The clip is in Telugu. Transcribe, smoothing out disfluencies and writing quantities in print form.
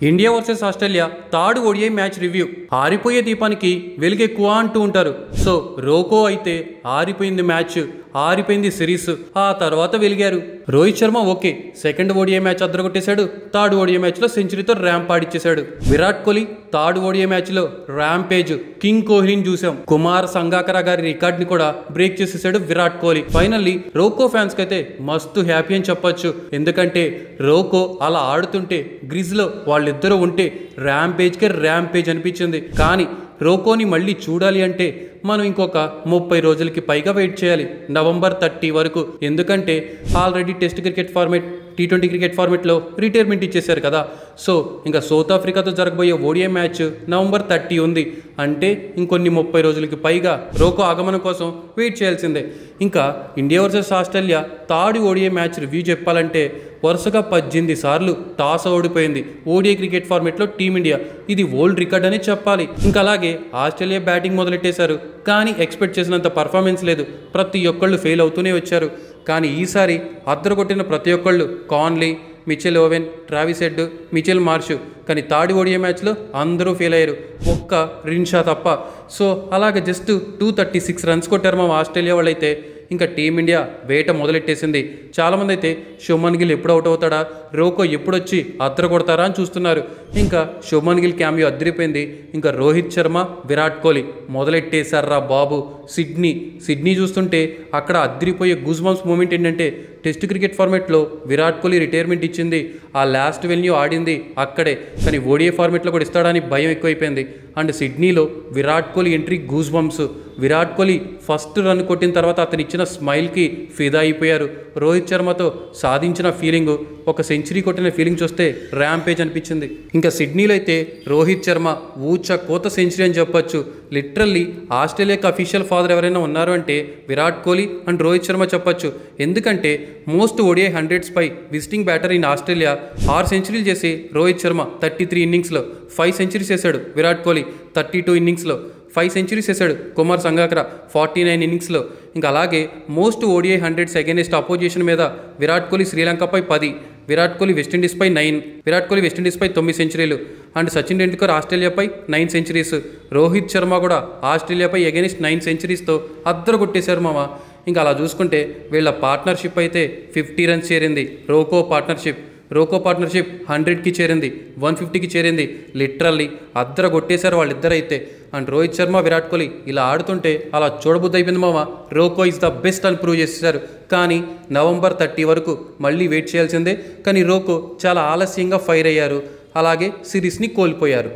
India versus Australia third ODI match review. ఆరిపోయే దీపానికి వెలుగెక్కువ అంటూ ఉంటారు. సో రోకో అయితే ఆరిపోయింది మ్యాచ్, ఆరిపోయింది సిరీస్, ఆ తర్వాత వెలిగారు. Rohit Sharma okay, second ODI match అద్దరగొట్టేశాడు. థర్డ్ ఓడిఐ మ్యాచ్లో సెంచరీతో ర్యాంప్ ఆడిచ్చేశాడు. విరాట్ కోహ్లీ థర్డ్ ఓడిఐ మ్యాచ్లో ర్యాంపేజ్ కింగ్ కోహ్లీని చూసాం. కుమార్ సంగాకర గారి రికార్డ్ని కూడా బ్రేక్ చేసేసాడు విరాట్ కోహ్లీ. ఫైనల్లీ రోకో ఫ్యాన్స్కి అయితే మస్తు హ్యాపీ అని చెప్పొచ్చు. ఎందుకంటే రోకో అలా ఆడుతుంటే గ్రిజ్లో వాళ్ళిద్దరూ ఉంటే ర్యాంపేజ్ అనిపించింది. కానీ రోకోని మళ్ళీ చూడాలి అంటే మనం ఇంకొక 30 రోజులకి పైగా వెయిట్ చేయాలి, నవంబర్ 30 వరకు. ఎందుకంటే already test cricket format, T20 cricket ఫార్మేట్లో రిటైర్మెంట్ ఇచ్చేశారు కదా. సో ఇంకా సౌత్ ఆఫ్రికాతో జరగబోయే ఓడిఐ మ్యాచ్ నవంబర్ 30 ఉంది. అంటే ఇంకొన్ని 30 రోజులకి పైగా రోకో ఆగమనం కోసం వెయిట్ చేయాల్సిందే. ఇంకా India versus Australia third ODI match review చెప్పాలంటే వరుసగా 18 సార్లు టాస్ ఓడిపోయింది ఓడిఐ క్రికెట్ ఫార్మేట్లో టీమిండియా. ఇది వరల్డ్ రికార్డ్ అని చెప్పాలి. ఇంకా అలాగే ఆస్ట్రేలియా బ్యాటింగ్ మొదలెట్టేశారు, కానీ ఎక్స్పెక్ట్ చేసినంత పర్ఫార్మెన్స్ లేదు. ప్రతి ఒక్కళ్ళు ఫెయిల్ అవుతూనే వచ్చారు. కానీ ఈసారి అద్దరగొట్టిన ప్రతి ఒక్కళ్ళు Connolly, Mitchell Owen, Travis Head, Mitchell Marsh. కానీ థర్డ్ ఓడిఐ మ్యాచ్లో అందరూ ఫెయిల్ అయ్యారు, ఒక్క రిన్షా తప్ప. సో అలాగే జస్ట్ 236 రన్స్ కొట్టారు మా ఆస్ట్రేలియా వాళ్ళైతే. ఇంకా టీమిండియా వేట మొదలెట్టేసింది. చాలామంది అయితే శుభ్మన్ గిల్ ఎప్పుడు అవుట్ అవుతాడా, రోకో ఎప్పుడొచ్చి అద్దర కొడతారా అని చూస్తున్నారు. ఇంకా శుభ్మన్ గిల్ క్యామియో అద్దరిపోయింది. ఇంకా రోహిత్ శర్మ, విరాట్ కోహ్లీ మొదలెట్టేశారా బాబు. సిడ్నీ చూస్తుంటే అక్కడ అద్దరిపోయే గూస్ బంప్స్ మూమెంట్ ఏంటంటే టెస్ట్ క్రికెట్ ఫార్మేట్లో విరాట్ కోహ్లీ రిటైర్మెంట్ ఇచ్చింది, ఆ లాస్ట్ వెన్యూ ఆడింది అక్కడే. కానీ ఓడిఐ ఫార్మేట్లో కూడా ఇస్తాడని భయం ఎక్కువైపోయింది. అండ్ సిడ్నీలో Virat Kohli entry goose bumps. Virat Kohli first run కొట్టిన తర్వాత అతను ఇచ్చిన స్మైల్కి ఫిదా అయిపోయారు. రోహిత్ శర్మతో సాధించిన ఫీలింగ్, ఒక సెంచరీ కొట్టిన ఫీలింగ్ చూస్తే ర్యాంపేజ్ అనిపించింది. ఇంకా సిడ్నీలో అయితే రోహిత్ శర్మ ఊచ కోత సెంచరీ అని చెప్పొచ్చు. లిటరల్లీ ఆస్ట్రేలియాకి అఫీషియల్ ఫాదర్ ఎవరైనా ఉన్నారు అంటే విరాట్ కోహ్లీ అండ్ రోహిత్ శర్మ చెప్పొచ్చు. ఎందుకంటే మోస్ట్ ఓడిఐ 100s పై విజిటింగ్ బ్యాటర్ ఇన్ ఆస్ట్రేలియా 6 సెంచరీలు చేసి రోహిత్ శర్మ 33 ఇన్నింగ్స్లో 5 సెంచరీస్ వేశాడు. విరాట్ కోహ్లీ 32 ఇన్నింగ్స్లో 5 సెంచరీస్ వేశాడు. కుమార్ సంగాకర 49 ఇన్నింగ్స్లో. ఇంకా అలాగే most ODI 100s against opposition మీద విరాట్ కోహ్లీ శ్రీలంకపై 10, విరాట్ కోహ్లీ వెస్టిండీస్పై 9, విరాట్ కోహ్లీ వెస్టిండీస్పై 9 సెంచరీలు. అండ్ సచిన్ టెండూల్కర్ ఆస్ట్రేలియాపై 9 సెంచరీస్. రోహిత్ శర్మ కూడా ఆస్ట్రేలియాపై అగైనెస్ట్ 9 సెంచరీస్తో అద్దరు కొట్టేశారు మామ. ఇంకా అలా చూసుకుంటే వీళ్ళ పార్ట్నర్షిప్ అయితే 50 రన్స్ చేరింది. రోకో పార్ట్నర్షిప్ 100కి చేరింది, 150కి చేరింది. లిటరల్లీ అద్దర కొట్టేశారు వాళ్ళిద్దరైతే. అండ్ రోహిత్ శర్మ, విరాట్ కోహ్లీ ఇలా ఆడుతుంటే అలా చూడబుద్ధి అయిపోయింది మామ. రోకో ఈజ్ ద బెస్ట్ అని ప్రూవ్ చేసేసారు. కానీ నవంబర్ 30 వరకు మళ్ళీ వెయిట్ చేయాల్సిందే. కానీ రోకో చాలా ఆలస్యంగా ఫైర్ అయ్యారు, అలాగే సిరీస్ని కోల్పోయారు.